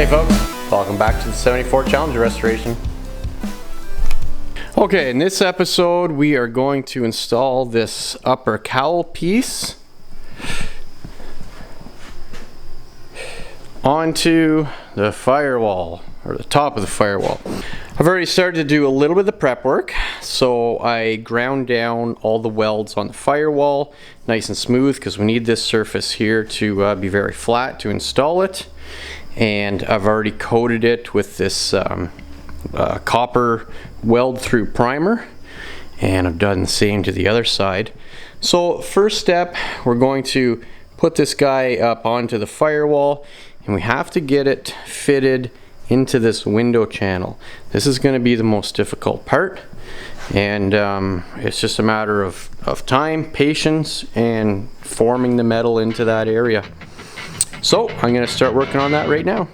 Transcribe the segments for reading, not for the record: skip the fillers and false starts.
Hey folks, welcome back to the 74 Challenger restoration. Okay, in this episode we are going to install this upper cowl piece onto the firewall, or the top of the firewall. I've already started to do a little bit of the prep work, so I ground down all the welds on the firewall nice and smooth because we need this surface here to be very flat to install it. And I've already coated it with this copper weld through primer, and I've done the same to the other side. So first step, we're going to put this guy up onto the firewall, and we have to get it fitted into this window channel. This is going to be the most difficult part, and it's just a matter of time, patience, and forming the metal into that area. So I'm going to start working on that right now.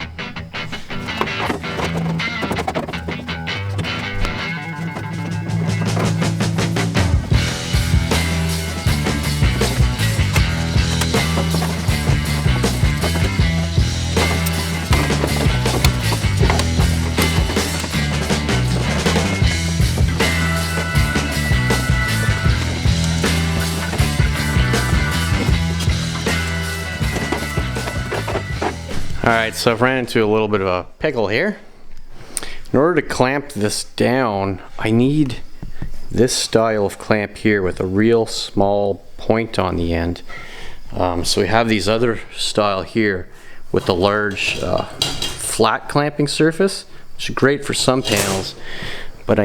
Alright, so I've ran into a little bit of a pickle here. In order to clamp this down, I need this style of clamp here with a real small point on the end. So we have these other style here with the large flat clamping surface, which is great for some panels, but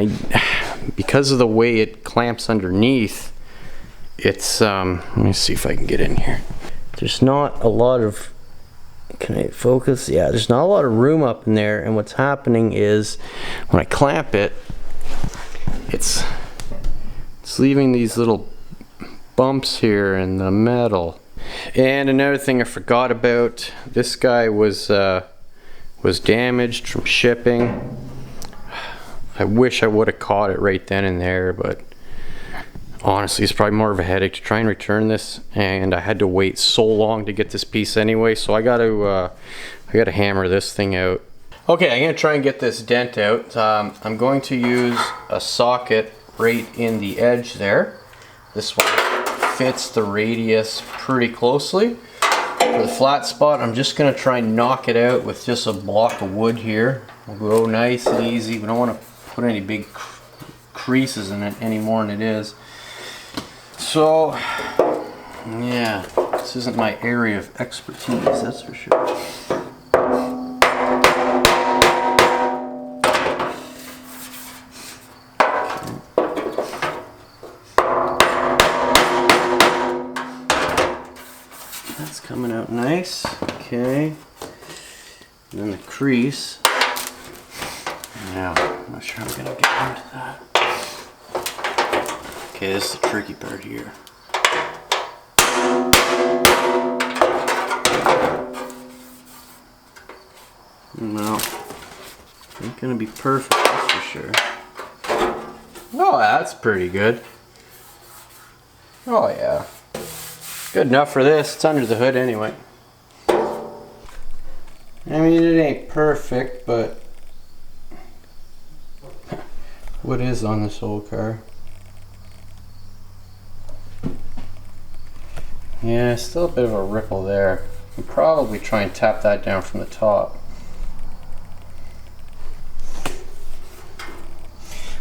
because of the way it clamps underneath, it's let me see if I can get in here. There's not a lot of, can I focus? Yeah, there's not a lot of room up in there, and what's happening is when I clamp it, it's leaving these little bumps here in the metal. And another thing I forgot about, this guy was damaged from shipping. I wish I would have caught it right then and there, but honestly, it's probably more of a headache to try and return this, and I had to wait so long to get this piece anyway, so I gotta hammer this thing out. Okay, I'm gonna try and get this dent out. I'm going to use a socket right in the edge there. This one fits the radius pretty closely. For the flat spot, I'm just gonna try and knock it out with just a block of wood here. We'll go nice and easy. We don't want to put any big creases in it any more than it is. So, yeah, this isn't my area of expertise, that's for sure. That's coming out nice, okay. And then the crease. Now, I'm not sure I'm gonna get into that. Okay, this is the tricky part here. No, ain't gonna be perfect, that's for sure. Oh, that's pretty good. Oh yeah. Good enough for this, it's under the hood anyway. I mean, it ain't perfect, but what is on this old car? Yeah, still a bit of a ripple there. I'll probably try and tap that down from the top.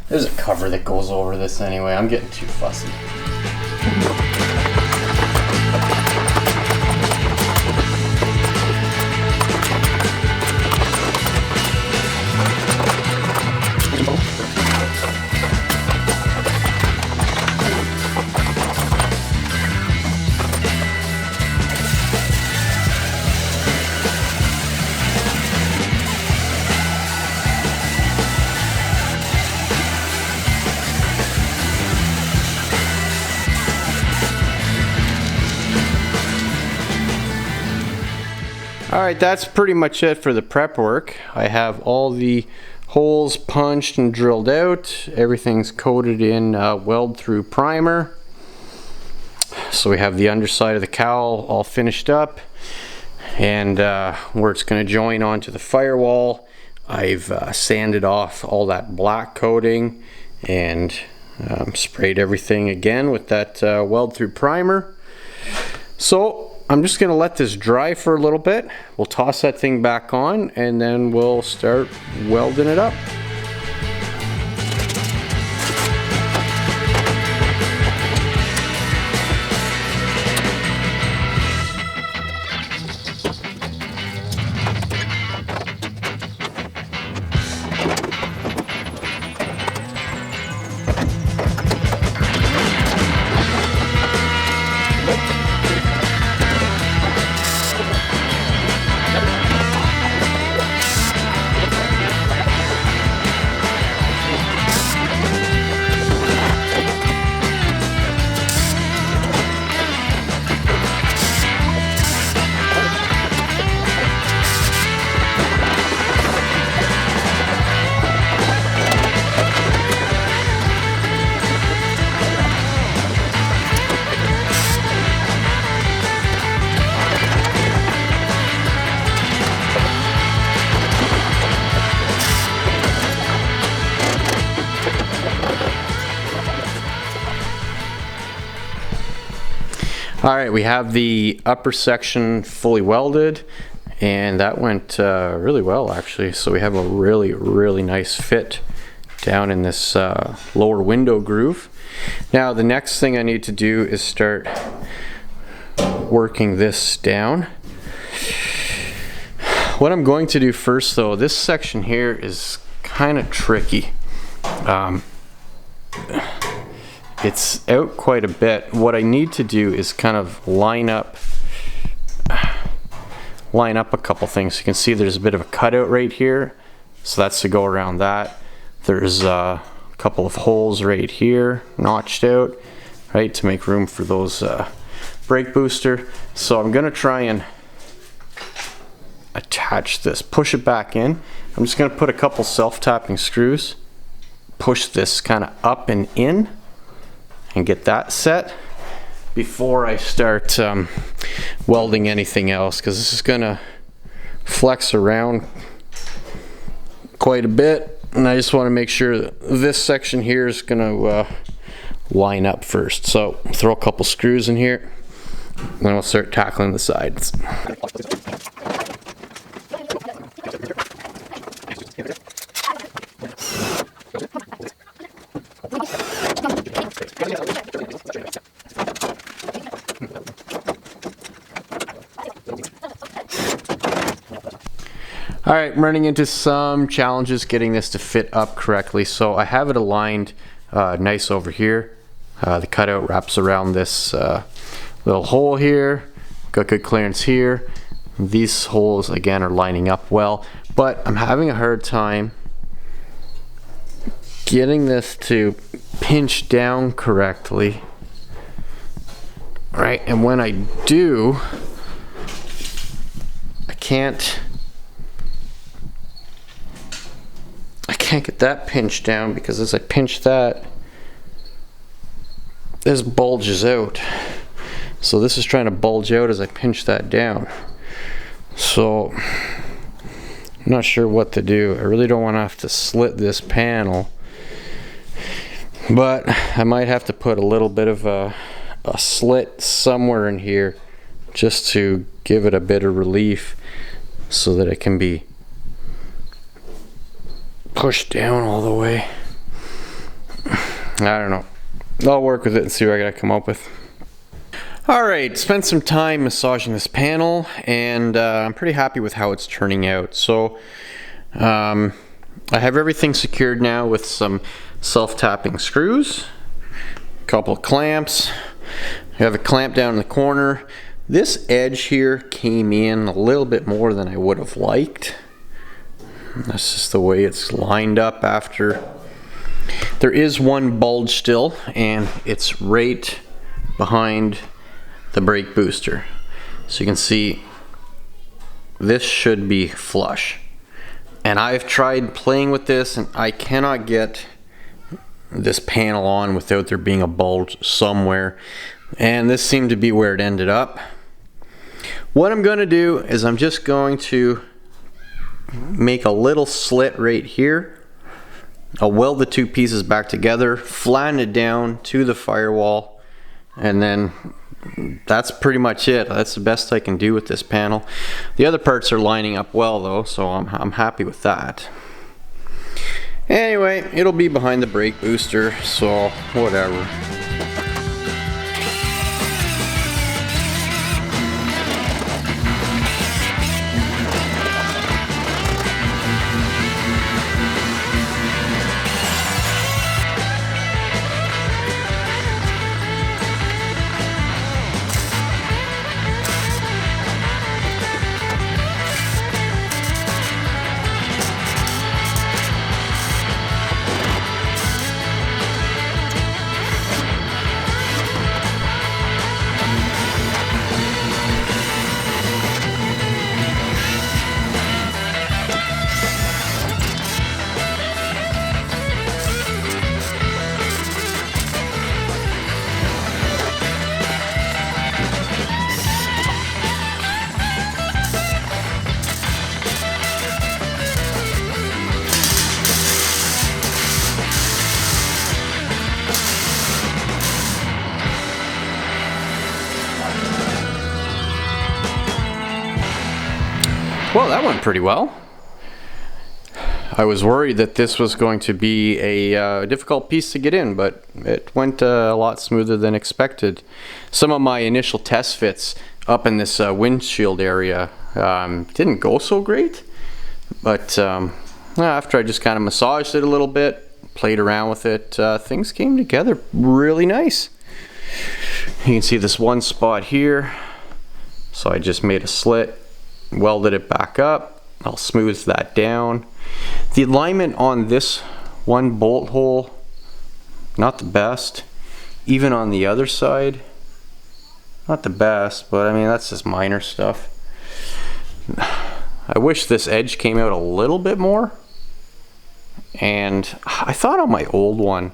There's a cover that goes over this anyway. I'm getting too fussy. Alright, that's pretty much it for the prep work. I have all the holes punched and drilled out. Everything's coated in weld through primer. So we have the underside of the cowl all finished up. and where it's going to join onto the firewall, I've sanded off all that black coating and sprayed everything again with that weld through primer. So I'm just going to let this dry for a little bit. We'll toss that thing back on and then we'll start welding it up. Alright, we have the upper section fully welded, and that went really well actually. So we have a really nice fit down in this lower window groove. Now the next thing I need to do is start working this down. What I'm going to do first though, this section here is kind of tricky. It's out quite a bit. What I need to do is kind of line up a couple things. You can see there's a bit of a cutout right here, so that's to go around that. There's a couple of holes right here notched out, right, to make room for those brake booster. So I'm gonna try and attach this, push it back in. I'm just gonna put a couple self-tapping screws, push this kind of up and in, and get that set before I start welding anything else, because this is gonna flex around quite a bit, and I just want to make sure that this section here is gonna line up first. So throw a couple screws in here, and then we'll start tackling the sides. Alright, I'm running into some challenges getting this to fit up correctly. So I have it aligned nice over here. The cutout wraps around this little hole here. Got good clearance here. These holes again are lining up well, but I'm having a hard time getting this to pinch down correctly. Right, and when I do, I can't get that pinched down, because as I pinch that, this bulges out. So this is trying to bulge out as I pinch that down. So I'm not sure what to do. I really don't want to have to slit this panel, but I might have to put a little bit of a slit somewhere in here just to give it a bit of relief so that it can be pushed down all the way. I don't know. I'll work with it and see what I gotta come up with. Alright, spent some time massaging this panel, and I'm pretty happy with how it's turning out. So I have everything secured now with some self-tapping screws, a couple of clamps. I have a clamp down in the corner. This edge here came in a little bit more than I would have liked. That's just the way it's lined up after. There is one bulge still, and it's right behind the brake booster. So you can see this should be flush. And I've tried playing with this, and I cannot get this panel on without there being a bulge somewhere. And this seemed to be where it ended up. What I'm going to do is I'm just going to make a little slit right here. I'll weld the two pieces back together, flatten it down to the firewall, and then that's pretty much it. That's the best I can do with this panel. The other parts are lining up well though, so I'm happy with that. Anyway, it'll be behind the brake booster, so whatever. Well, that went pretty well. I was worried that this was going to be a difficult piece to get in, but it went a lot smoother than expected. Some of my initial test fits up in this windshield area didn't go so great, but after I just kind of massaged it a little bit, played around with it, things came together really nice. You can see this one spot here, so I just made a slit, welded it back up. I'll smooth that down. The alignment on this one bolt hole, not the best. Even on the other side, not the best, but I mean, that's just minor stuff. I wish this edge came out a little bit more. And I thought on my old one,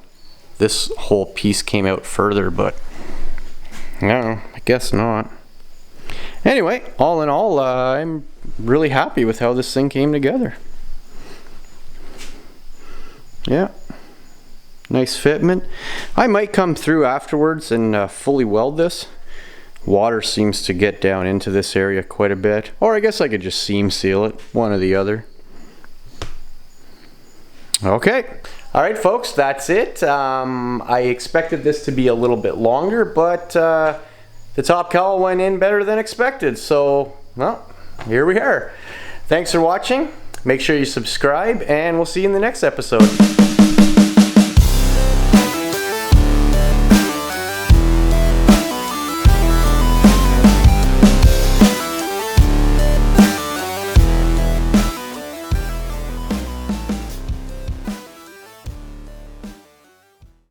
this whole piece came out further, but no, I guess not. Anyway, all in all, I'm really happy with how this thing came together. Yeah, nice fitment. I might come through afterwards and fully weld this. Water seems to get down into this area quite a bit, or I guess I could just seam seal it, one or the other. Okay, all right folks, that's it. I expected this to be a little bit longer, but the top cowl went in better than expected, so, well, here we are. Thanks for watching. Make sure you subscribe, and we'll see you in the next episode.